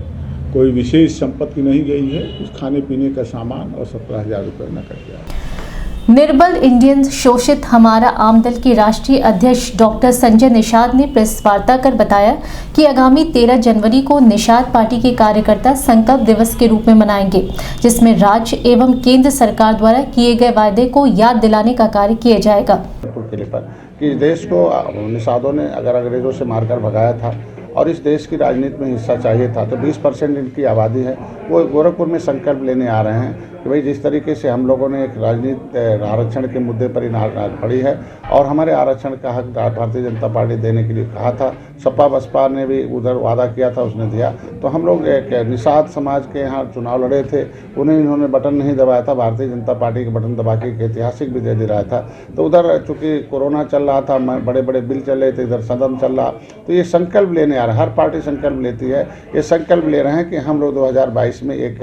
कोई विशेष संपत्ति नहीं गई है। कुछ खाने पीने का सामान और 17,000 रुपये नकद गया।
निर्बल इंडियंस शोषित हमारा आम दल के राष्ट्रीय अध्यक्ष डॉक्टर संजय निषाद ने प्रेस वार्ता कर बताया कि आगामी 13 जनवरी को निषाद पार्टी के कार्यकर्ता संकल्प दिवस के रूप में मनाएंगे, जिसमें राज्य एवं केंद्र सरकार द्वारा किए गए वायदे को याद दिलाने का कार्य किया जाएगा।
कि देश को निषादों ने अगर अंग्रेजों से मारकर भगाया था
और इस देश की राजनीति में हिस्सा चाहिए था। तो 20% इनकी आबादी है, वो गोरखपुर में संकल्प लेने आ रहे हैं कि भाई जिस तरीके से हम लोगों ने एक राजनीति आरक्षण के मुद्दे पर पड़ी है और हमारे आरक्षण का हक भारतीय जनता पार्टी देने के लिए कहा था, सपा बसपा ने भी उधर वादा किया था, उसने दिया। तो हम लोग एक निषाद समाज के यहाँ चुनाव लड़े थे, उन्हें इन्होंने बटन नहीं दबाया था, भारतीय जनता पार्टी के बटन दबा के ऐतिहासिक विजय दिलाया था। तो उधर चूँकि कोरोना चल रहा था, बड़े बड़े बिल चल रहे थे, इधर सदन चल रहा, तो ये संकल्प लेने आ रहे हैं। हर पार्टी संकल्प लेती है, ये संकल्प ले रहे हैं कि हम लोग 2022 में एक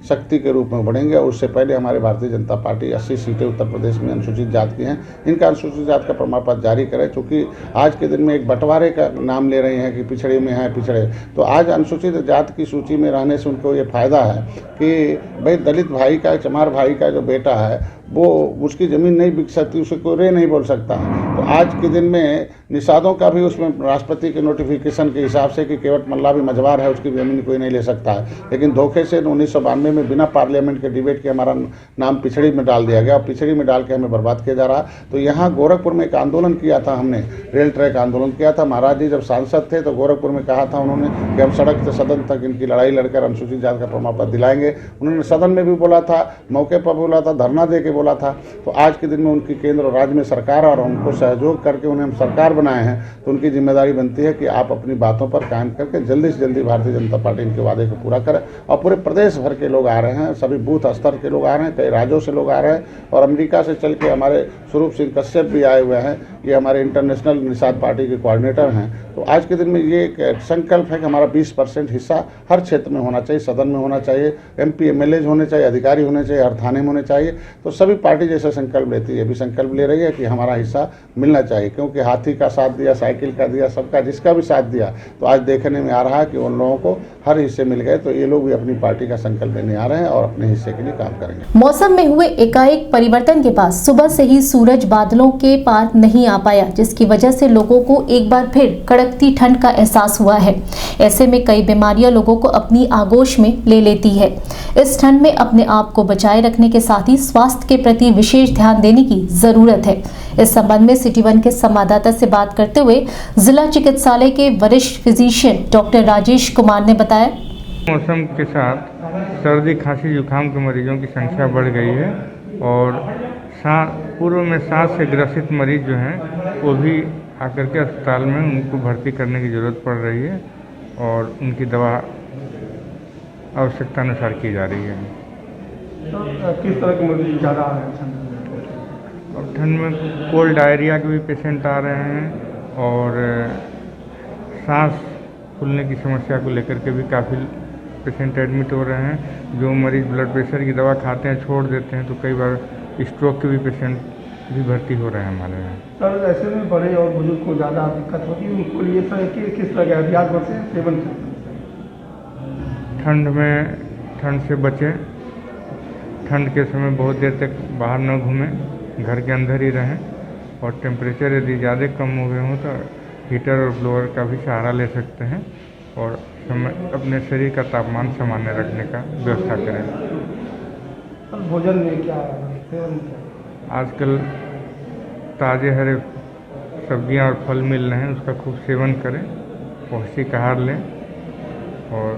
शक्ति के रूप में बढ़ेंगे। और उससे पहले हमारे भारतीय जनता पार्टी 80 सीटें उत्तर प्रदेश में अनुसूचित जात की हैं, इनका अनुसूचित जात का प्रमाण पत्र जारी करे। चूँकि आज के दिन में एक बंटवारे का नाम ले रही हैं कि पिछड़े में है पिछड़े, तो आज अनुसूचित जात की सूची में रहने से उनको ये फायदा है कि भाई दलित भाई का, चमार भाई का जो बेटा है वो उसकी ज़मीन नहीं बिक सकती, उसे कोई रे नहीं बोल सकता है। तो आज के दिन में निषादों का भी उसमें राष्ट्रपति के नोटिफिकेशन के हिसाब से कि केवट मल्ला भी मझवार है, उसकी ज़मीन कोई नहीं ले सकता है। लेकिन धोखे से 1992 में बिना पार्लियामेंट के डिबेट के हमारा नाम पिछड़ी में डाल दिया गया और पिछड़ी में डाल के हमें बर्बाद किया जा रहा। तो यहाँ गोरखपुर में एक आंदोलन किया था हमने, रेल ट्रैक आंदोलन किया था। महाराज जी जब सांसद थे तो गोरखपुर में कहा था उन्होंने कि हम सड़क से सदन तक इनकी लड़ाई लड़कर अनुसूचित जात का प्रमाण पत्र दिलाएंगे। उन्होंने सदन में भी बोला था, मौके पर बोला था, धरना दे के बोला था। तो आज के दिन में उनकी केंद्र और राज्य में सरकार और उनको सहयोग करके उन्हें हम सरकार बनाए हैं, तो उनकी जिम्मेदारी बनती है कि आप अपनी बातों पर कायम करके जल्दी से जल्दी भारतीय जनता पार्टी इनके वादे को पूरा करें। और पूरे प्रदेश भर के लोग आ रहे हैं, सभी बूथ स्तर के लोग आ रहे हैं, कई राज्यों से लोग आ रहे हैं और अमेरिका से चल के हमारे स्वरूप सिंह कश्यप भी आए हुए हैं, ये हमारे इंटरनेशनल निषाद पार्टी के कोऑर्डिनेटर हैं। तो आज के दिन में ये एक संकल्प है कि हमारा 20% हिस्सा हर क्षेत्र में होना चाहिए, सदन में होना चाहिए, MP MLAs होने चाहिए, अधिकारी होने चाहिए, हर थाने में होने चाहिए। तो सभी पार्टी जैसे संकल्प लेती है, भी संकल्प ले रही है कि हमारा हिस्सा मिलना चाहिए, क्योंकि हाथी का साथ दिया, साइकिल का दिया, सबका जिसका भी साथ दिया, तो आज देखने में आ रहा है कि उन लोगों को हर हिस्से मिल गए। तो ये लोग भी अपनी पार्टी का संकल्प लेने आ रहे हैं और अपने हिस्से के लिए काम करेंगे।
मौसम में हुए एकाएक परिवर्तन के बाद सुबह से ही सूरज बादलों के पार नहीं आ पाया, जिसकी वजह से लोगों को एक बार फिर कड़कती ठंड का एहसास हुआ है। ऐसे में कई बीमारियां लोगों को अपनी आगोश में ले लेती है। इस ठंड में अपने आप को बचाए रखने के साथ ही स्वास्थ्य के प्रति विशेष ध्यान देने की जरूरत है। इस संबंध में सिटी 1 के संवाददाता से बात करते हुए जिला चिकित्सालय के वरिष्ठ फिजिशियन डॉक्टर राजेश कुमार ने बताया,
मौसम के साथ सर्दी खांसी जुकाम के मरीजों की संख्या बढ़ गई है और पूर्व में सांस से ग्रसित मरीज जो हैं वो भी आकर के अस्पताल में उनको भर्ती करने की ज़रूरत पड़ रही है और उनकी दवा आवश्यकता अनुसार की जा रही है।
तो किस तरह के मरीज ज़्यादा आ रहे हैं?
अब ठंड में कोल्ड डायरिया के भी पेशेंट आ रहे हैं और सांस फूलने की समस्या को लेकर के भी काफ़ी पेशेंट एडमिट हो रहे हैं। जो मरीज ब्लड प्रेशर की दवा खाते हैं छोड़ देते हैं, तो कई बार स्ट्रोक के भी पेशेंट भी भर्ती हो रहे हैं हमारे यहाँ।
सर ऐसे में बड़े और बुजुर्ग को ज़्यादा दिक्कत होती है, उनको लिए किस तरह के एहतियात बरतें, सेवन से?
ठंड में ठंड से बचें, ठंड के समय बहुत देर तक बाहर न घूमें, घर के अंदर ही रहें और टेम्परेचर यदि ज़्यादा कम हो गए हों तो हीटर और ब्लोअर का भी सहारा ले सकते हैं और अपने शरीर का तापमान सामान्य रखने का व्यवस्था करें।
भोजन में क्या सेवन?
आजकल ताज़े हरे सब्जियां और फल मिल रहे हैं, उसका खूब सेवन करें, पौष्टिक आहार लें और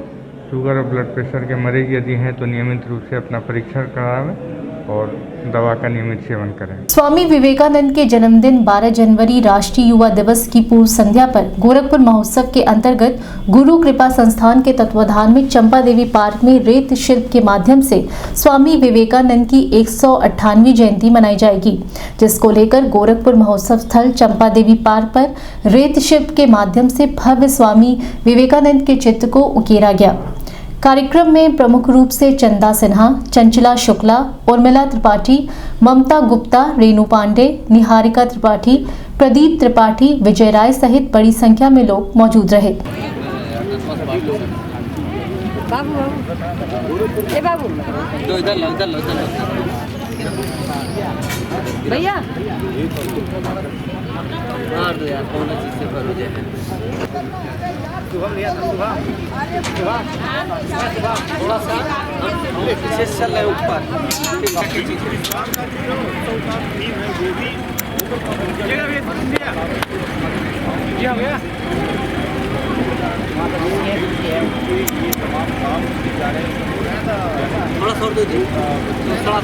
शुगर और ब्लड प्रेशर के मरीज यदि हैं तो नियमित रूप से अपना परीक्षण करावें और दवा का नियमित सेवन करें।
स्वामी विवेकानंद के जन्मदिन 12 जनवरी राष्ट्रीय युवा दिवस की पूर्व संध्या पर गोरखपुर महोत्सव के अंतर्गत गुरु कृपा संस्थान के तत्वाधान में चंपा देवी पार्क में रेत शिल्प के माध्यम से स्वामी विवेकानंद की 198वीं जयंती मनाई जाएगी, जिसको लेकर गोरखपुर महोत्सव स्थल चंपा देवी पार्क पर रेत शिल्प के माध्यम से भव्य स्वामी विवेकानंद के चित्र को उकेरा गया। कार्यक्रम में प्रमुख रूप से चंदा सिन्हा, चंचला शुक्ला, उर्मिला त्रिपाठी, ममता गुप्ता, रेणु पांडे, निहारिका त्रिपाठी, प्रदीप त्रिपाठी, विजय राय सहित बड़ी संख्या में लोग मौजूद रहे।
भैया मार दो यार, कौन चीज से भरो जाए। थोड़ा सा पीछे चल रहे ऊपर।
भैया
कि ये तमाम काम किए जा रहे हैं
थोड़ा सा और दे दीजिए थोड़ा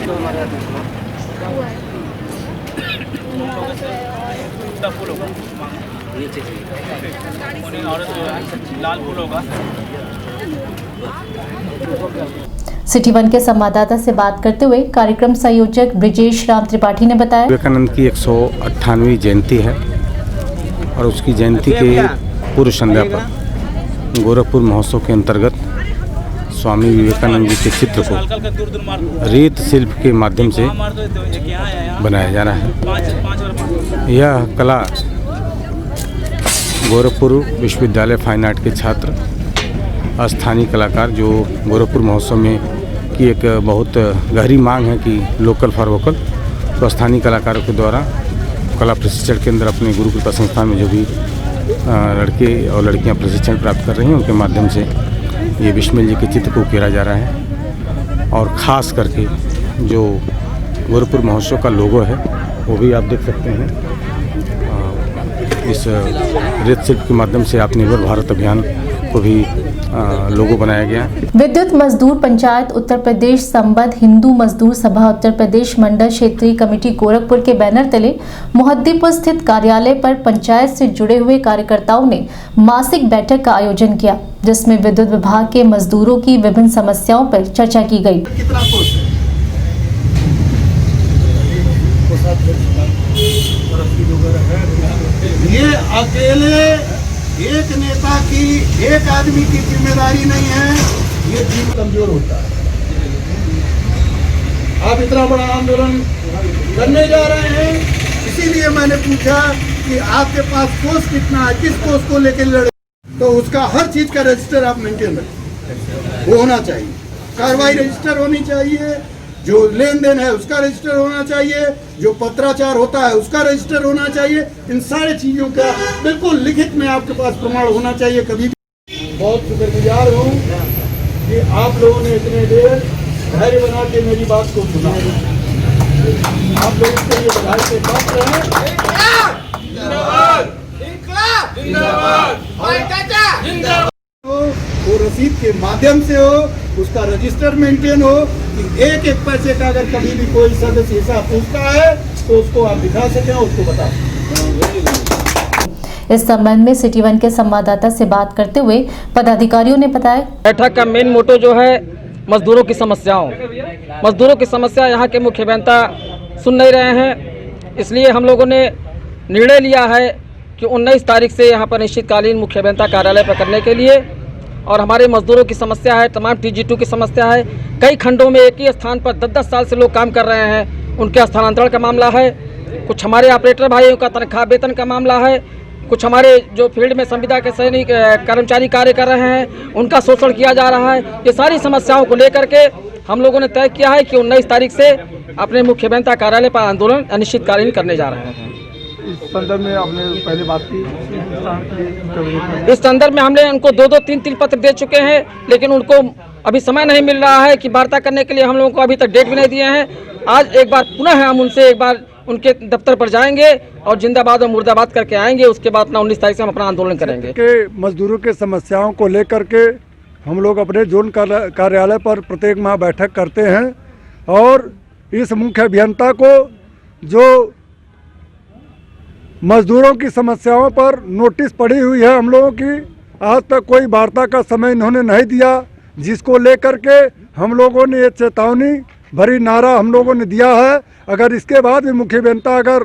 सा फूल होगा
नीचे
और लाल फूल होगा।
सिटी वन के संवाददाता से बात करते हुए कार्यक्रम संयोजक ब्रिजेश राम त्रिपाठी ने बताया,
विवेकानंद की 198वीं जयंती है और उसकी जयंती के पूर्व संध्या पर गोरखपुर महोत्सव के अंतर्गत स्वामी विवेकानंद जी के चित्र को रीत शिल्प के माध्यम से बनाया जा रहा है। यह कला गोरखपुर विश्वविद्यालय फाइन आर्ट के छात्र, स्थानीय कलाकार, जो गोरखपुर महोत्सव में की एक बहुत गहरी मांग है कि लोकल फॉर वोकल, तो स्थानीय कलाकारों के द्वारा कला प्रशिक्षण केंद्र अपने गुरुकृपा संस्थान में जो भी लड़के और लड़कियां प्रशिक्षण प्राप्त कर रही हैं उनके माध्यम से ये बिस्मिल जी के चित्र को उकेरा जा रहा है। और ख़ास करके जो गोरखपुर महोत्सव का लोगो है वो भी आप देख सकते हैं, इस रेत शिल्प के माध्यम से आत्मनिर्भर भारत अभियान को भी लोगो बनाया गया।
विद्युत मजदूर पंचायत उत्तर प्रदेश संबद्ध हिंदू मजदूर सभा उत्तर प्रदेश मंडल क्षेत्रीय कमेटी गोरखपुर के बैनर तले मोहद्दीपुर स्थित कार्यालय पर पंचायत से जुड़े हुए कार्यकर्ताओं ने मासिक बैठक का आयोजन किया, जिसमें विद्युत विभाग के मजदूरों की विभिन्न समस्याओं पर चर्चा की गई।
ये अकेले एक नेता की, एक आदमी की जिम्मेदारी नहीं है, ये जीव कमजोर होता है। आप इतना बड़ा आंदोलन करने जा रहे हैं, इसीलिए मैंने पूछा कि आपके पास कोष कितना है, किस कोष को लेकर लड़े, तो उसका हर चीज का रजिस्टर आप मेंटेन रखें, वो होना चाहिए। कार्रवाई रजिस्टर होनी चाहिए, जो लेन देन है उसका रजिस्टर होना चाहिए, जो पत्राचार होता है उसका रजिस्टर होना चाहिए। इन सारी चीजों का बिल्कुल लिखित में आपके पास प्रमाण होना चाहिए। कभी भी बहुत शुक्रगुजार हूँ कि आप लोगों ने इतने देर धैर्य बना के मेरी बात को सुना। आप लोग इसके लिए बधाई के पात्र हैं। वो रसीद के माध्यम से हो, उसका रजिस्टर मेंटेन हो कि एक एक पैसे का अगर कभी भी कोई सदस्य हिसाब पूछता है तो उसको आप दिखा सकें, उसको बता सकें।
इस संबंध में सिटी वन के संवाददाता से बात करते हुए पदाधिकारियों ने बताया,
बैठक का मेन मोटो जो है मजदूरों की समस्या यहाँ के मुख्य अभियंता सुन नहीं रहे हैं, इसलिए हम लोगों ने निर्णय लिया है कि 19 तारीख से यहाँ पर निश्चितकालीन मुख्य अभियंता कार्यालय पर करने के लिए। और हमारे मजदूरों की समस्या है, तमाम TG2 की समस्या है। कई खंडों में एक ही स्थान पर 10-10 साल से लोग काम कर रहे हैं, उनके स्थानांतरण का मामला है। कुछ हमारे ऑपरेटर भाइयों का तनख्वाह वेतन का मामला है। कुछ हमारे जो फील्ड में संविदा के सैनिक कर्मचारी कार्य कर रहे हैं उनका शोषण किया जा रहा है। ये सारी समस्याओं को लेकर के हम लोगों ने तय किया है कि 19 तारीख से अपने मुख्य अभियंता कार्यालय पर आंदोलन अनिश्चितकालीन करने जा रहे हैं।
इस संदर्भ में आपने पहले बात की,
इस संदर्भ में हमने उनको 2-2, 3-3 पत्र दे चुके हैं, लेकिन उनको अभी समय नहीं मिल रहा है कि वार्ता करने के लिए। हम लोगों को अभी तक डेट भी नहीं दिए हैं। आज एक बार पुनः हम उनसे एक बार उनके दफ्तर पर जाएंगे और जिंदाबाद और मुर्दाबाद करके आएंगे। उसके बाद 19 तारीख से हम अपना आंदोलन करेंगे।
के मजदूरों के समस्याओं को लेकर के हम लोग अपने जोन कार्यालय पर प्रत्येक माह बैठक करते हैं और इस मुख्य अभियंता को जो मजदूरों की समस्याओं पर नोटिस पड़ी हुई है हम लोगों की, आज तक कोई वार्ता का समय इन्होंने नहीं दिया, जिसको लेकर के हम लोगों ने ये चेतावनी भरी नारा हम लोगों ने दिया है। अगर इसके बाद भी मुख्य अभियंता अगर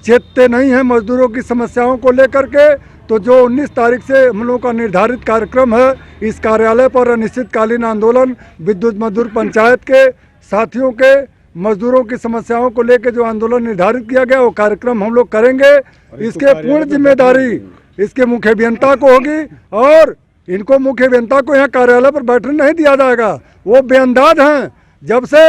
चेतते नहीं हैं मजदूरों की समस्याओं को लेकर के, तो जो 19 तारीख से हम लोगों का निर्धारित कार्यक्रम है, इस कार्यालय पर अनिश्चितकालीन आंदोलन विद्युत मजदूर पंचायत के साथियों के मजदूरों की समस्याओं को लेकर जो आंदोलन निर्धारित किया गया वो कार्यक्रम हम लोग करेंगे। इसके पूर्ण जिम्मेदारी इसके मुख्य अभियंता को होगी और इनको मुख्य अभियंता को यहाँ कार्यालय पर बैठने नहीं दिया जाएगा। वो बेअंदाज हैं। जब से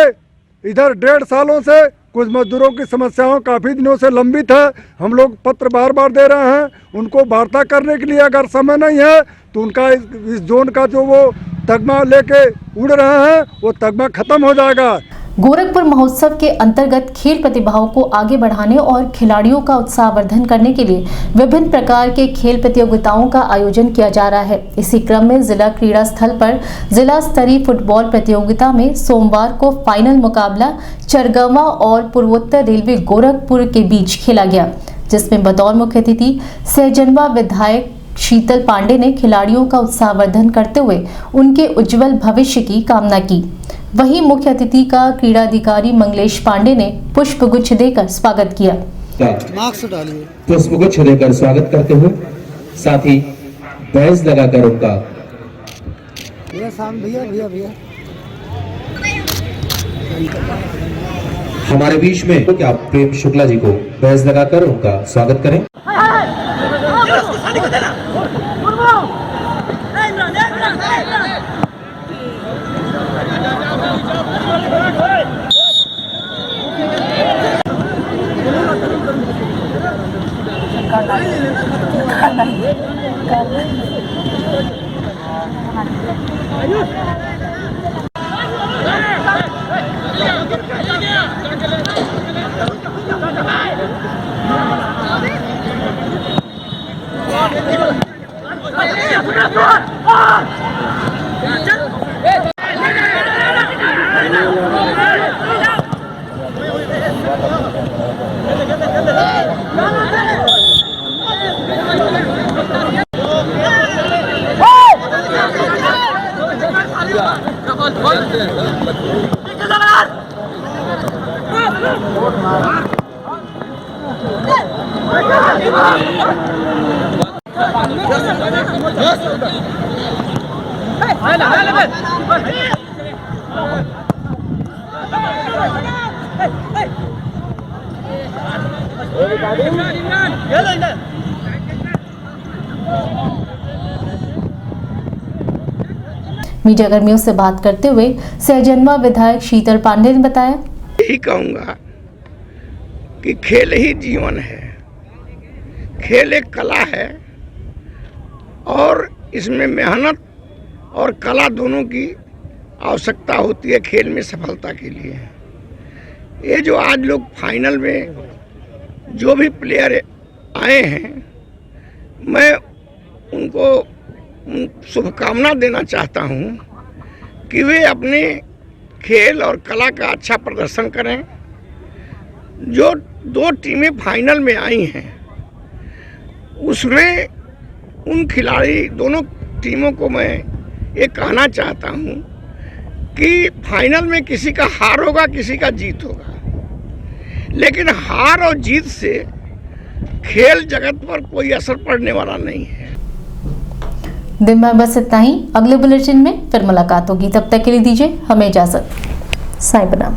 इधर 1.5 सालों से कुछ मजदूरों की समस्याओं काफ़ी दिनों से लंबित है, हम लोग पत्र बार बार दे रहे हैं। उनको वार्ता करने के लिए अगर समय नहीं है तो उनका इस जोन का जो वो तगमा लेके उड़ रहे हैं वो तगमा खत्म हो जाएगा।
गोरखपुर महोत्सव के अंतर्गत खेल प्रतिभाओं को आगे बढ़ाने और खिलाड़ियों का उत्साहवर्धन करने के लिए विभिन्न प्रकार के खेल प्रतियोगिताओं का आयोजन किया जा रहा है। इसी क्रम में जिला क्रीड़ा स्थल पर जिला स्तरीय फुटबॉल प्रतियोगिता में सोमवार को फाइनल मुकाबला चरगवा और पूर्वोत्तर रेलवे गोरखपुर के बीच खेला गया, जिसमें बतौर मुख्य अतिथि सहजनवा विधायक शीतल पांडे ने खिलाड़ियों का उत्साहवर्धन करते हुए उनके उज्जवल भविष्य की कामना की। वहीं मुख्य अतिथि का क्रीड़ाधिकारी मंगलेश पांडे ने पुष्पगुच्छ देकर स्वागत किया।
पुष्पगुच्छ देकर स्वागत करते हुए साथ ही बैज लगाकर उनका हमारे बीच में क्या प्रेम शुक्ला जी को बैज लगाकर उनका स्वागत करें।
मीडियाकर्मियों से बात करते हुए सहजनवा विधायक शीतल पांडे ने बताया,
यही कहूँगा कि खेल ही जीवन है, खेल एक कला है और इसमें मेहनत और कला दोनों की आवश्यकता होती है खेल में सफलता के लिए। ये जो आज लोग फाइनल में जो भी प्लेयर आए हैं, मैं उनको शुभकामना देना चाहता हूं कि वे अपने खेल और कला का अच्छा प्रदर्शन करें। जो दो टीमें फाइनल में आई हैं उसमें उन खिलाड़ी दोनों टीमों को मैं ये कहना चाहता हूं कि फाइनल में किसी का हार होगा, किसी का जीत होगा, लेकिन हार और जीत से खेल जगत पर कोई असर पड़ने वाला नहीं है।
दिन में बस इतना ही। अगले बुलेटिन में फिर मुलाकात होगी, तब तक के लिए दीजिए हमें इजाजत। साईं प्रणाम।